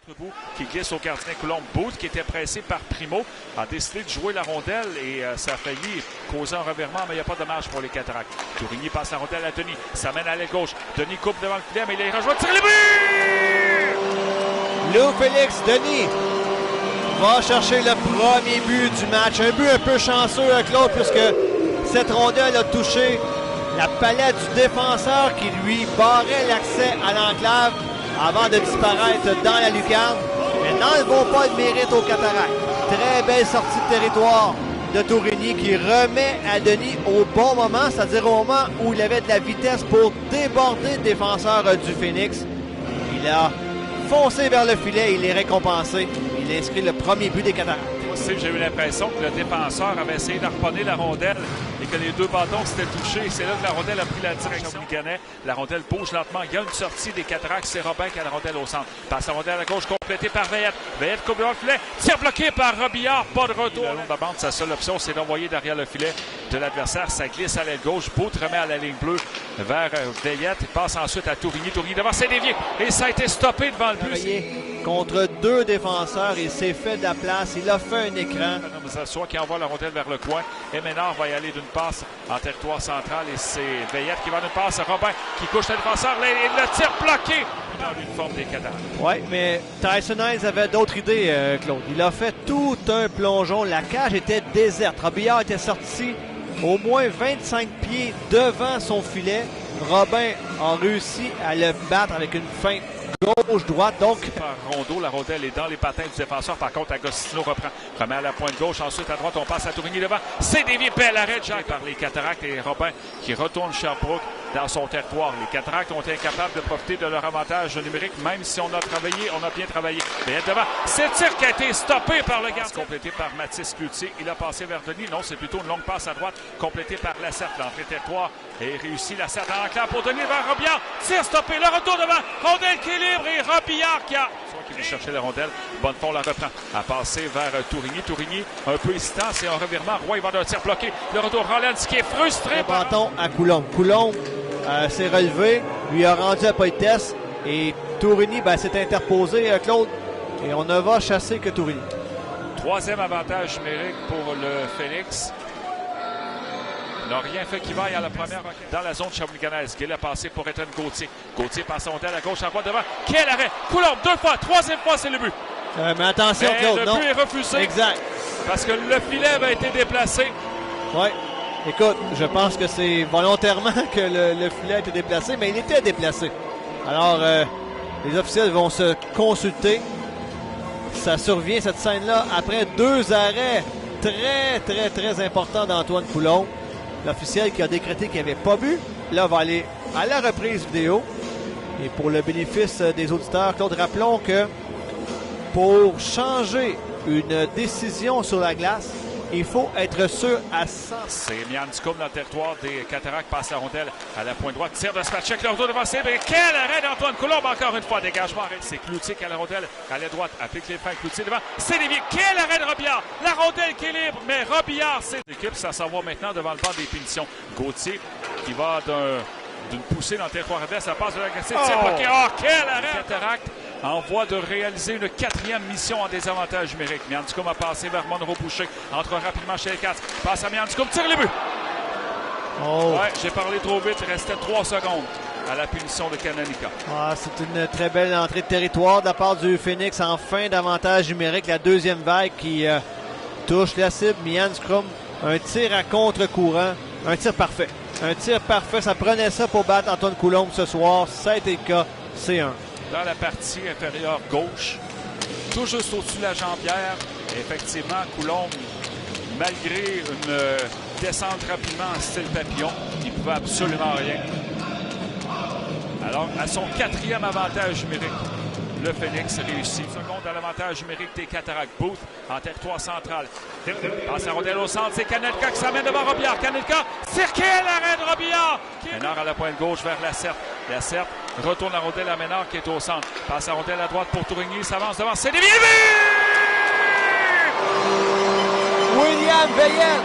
Bout qui glisse au gardien Coulombe. Booth, qui était pressé par Primo, a décidé de jouer la rondelle et ça a failli causer un revirement, mais il n'y a pas de dommage pour les Cataractes. Tourigny passe la rondelle à Denis. Ça mène à l'aile gauche. Denis coupe devant le filet, mais il est rejoint. Tire le but! Lou Félix, Denis va chercher le premier but du match. Un but un peu chanceux, Claude, puisque cette rondelle a touché la palette du défenseur qui lui barrait l'accès à l'enclave avant de disparaître dans la lucarne. Mais n'enlevons pas de mérite aux Cataractes. Très belle sortie de territoire de Tourigny qui remet à Denis au bon moment, c'est-à-dire au moment où il avait de la vitesse pour déborder le défenseur du Phoenix. Il a foncé vers le filet, il est récompensé. Il a inscrit le premier but des Cataractes. J'ai eu l'impression que le défenseur avait essayé d'harponner la rondelle et que les deux bâtons s'étaient touchés. C'est là que la rondelle a pris la direction du Gannet. La rondelle bouge lentement. Il y a une sortie des Cataractes. C'est Robin qui a la rondelle au centre. Passe la rondelle à gauche, complétée par Veillette. Veillette coupe devant le filet. Tir bloqué par Robillard. Pas de retour. Le long de la bande, sa seule option, c'est d'envoyer derrière le filet de l'adversaire. Ça glisse à l'aile gauche. Booth remet à la ligne bleue vers Veillette. Il passe ensuite à Tourigny. Tourigny devant, c'est dévié. Et ça a été stoppé devant le but. Contre deux défenseurs, il s'est fait de la place. Il a fait un écran. Soit qui envoie la rondelle vers le coin. Et Ménard va y aller d'une passe en territoire central. Et c'est Veillette qui va d'une passe. Robin qui couche le défenseur. Et le tir bloqué dans l'uniforme des Cataractes. Oui, mais Tyson Hayes avait d'autres idées, Claude. Il a fait tout un plongeon. La cage était déserte. Robillard était sorti au moins 25 pieds devant son filet. Robin a réussi à le battre avec une feinte gauche-droite, donc. Par Rondeau, la rondelle est dans les patins du défenseur. Par contre, Agostino remet à la pointe gauche. Ensuite, à droite, on passe à Tourigny devant. C'est dévié, bel arrêt de Jacques par les Cataractes et Robin qui retourne Sherbrooke dans son territoire. Les Cataractes ont été incapables de profiter de leur avantage numérique, même si on a travaillé, on a bien travaillé. Mais devant, c'est le tir qui a été stoppé par le gardien. Complété par Mathis Cloutier. Il a passé vers Denis. Non, c'est plutôt une longue passe à droite, complétée par Lacerte. L'entrée territoire et réussi. Lacerte en enclave pour Denis vers Robillard. Tir stoppé, le retour devant. Rondelle qui est libre et Robillard qui veut chercher la rondelle. Bonnefond la reprend. A passé vers Tourigny. Tourigny un peu hésitant. C'est un revirement. Roy va d'un tir bloqué. Le retour Rollins qui est frustré. Le bâton à Coulombe. Coulombe s'est relevé, lui a rendu la politesse et Tourigny s'est interposé, Claude, et on ne va chasser que Tourigny. Troisième avantage numérique pour le Phoenix. Il n'a rien fait qui vaille à la première dans la zone Shawiniganese. Gill a passé pour Étienne Gauthier. Gauthier passe son tel à gauche, à droite devant. Quel arrêt! Coulombe, deux fois, troisième fois, c'est le but. Mais attention, Claude, le but est refusé. Exact. Parce que le filet avait été déplacé. Oui. Écoute, je pense que c'est volontairement que le filet a été déplacé, mais il était déplacé. Alors, les officiels vont se consulter. Ça survient, cette scène-là, après deux arrêts très importants d'Antoine Coulombe. L'officiel qui a décrété qu'il n'y avait pas but, là, va aller à la reprise vidéo. Et pour le bénéfice des auditeurs, Claude, rappelons que pour changer une décision sur la glace, il faut être sûr à 100. C'est Mian Ducombe dans le territoire des Cataractes, passe la rondelle à la pointe droite, tire de Spacek, le retour devant Cédric. Quel arrêt d'Antoine Coulombe, encore une fois, dégagement. C'est Cloutier qui a la rondelle à la droite, applique les freins, Cloutier devant. C'est dévié, quel arrêt de Robillard. La rondelle qui est libre, mais Robillard, c'est l'équipe, ça s'en va maintenant devant le banc des punitions. Gauthier qui va d'une poussée dans le territoire adverse, ça passe de l'agressif, tire bloqué. Oh, quel arrêt! Cataractes en voie de réaliser une quatrième mission en désavantage numérique. Mian Ducombe a passé vers Monroe-Boucher, entre rapidement chez les Cats, passe à Mian Ducombe, tire le but! Ouais, j'ai parlé trop vite, il restait 3 secondes à la punition de Canonica. C'est une très belle entrée de territoire de la part du Phoenix en fin d'avantage numérique. La deuxième vague qui touche la cible. Mian Ducombe, un tir à contre-courant, un tir parfait. Un tir parfait, ça prenait ça pour battre Antoine Coulombe ce soir. Ça a été le cas, c'est un. Dans la partie inférieure gauche, tout juste au-dessus de la jambière, effectivement, Coulombe, malgré une descente rapidement en style papillon, il ne pouvait absolument rien. Alors, à son quatrième avantage numérique, le Phoenix réussit. Seconde à l'avantage numérique des Cataractes. Booth en territoire central. Passe la rondelle au centre, c'est Canelka qui s'amène devant Robillard. Canelka, cirqué l'arrêt de Robillard. Ménard à la pointe gauche vers Lacerte. Lacerte retourne la rondelle à Ménard qui est au centre. Passe la rondelle à droite pour Tourigny, s'avance devant. C'est dévié. William Veillette.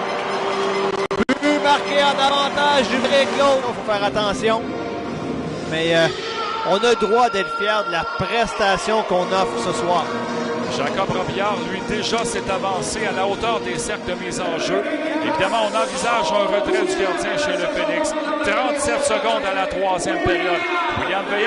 But marqué en avantage numérique. L'autre, il faut faire attention. Mais On a le droit d'être fiers de la prestation qu'on offre ce soir. Jacob Robillard, lui, déjà s'est avancé à la hauteur des cercles de mise en jeu. Évidemment, on envisage un retrait du gardien chez le Phoenix. 37 secondes à la troisième période. William Veillette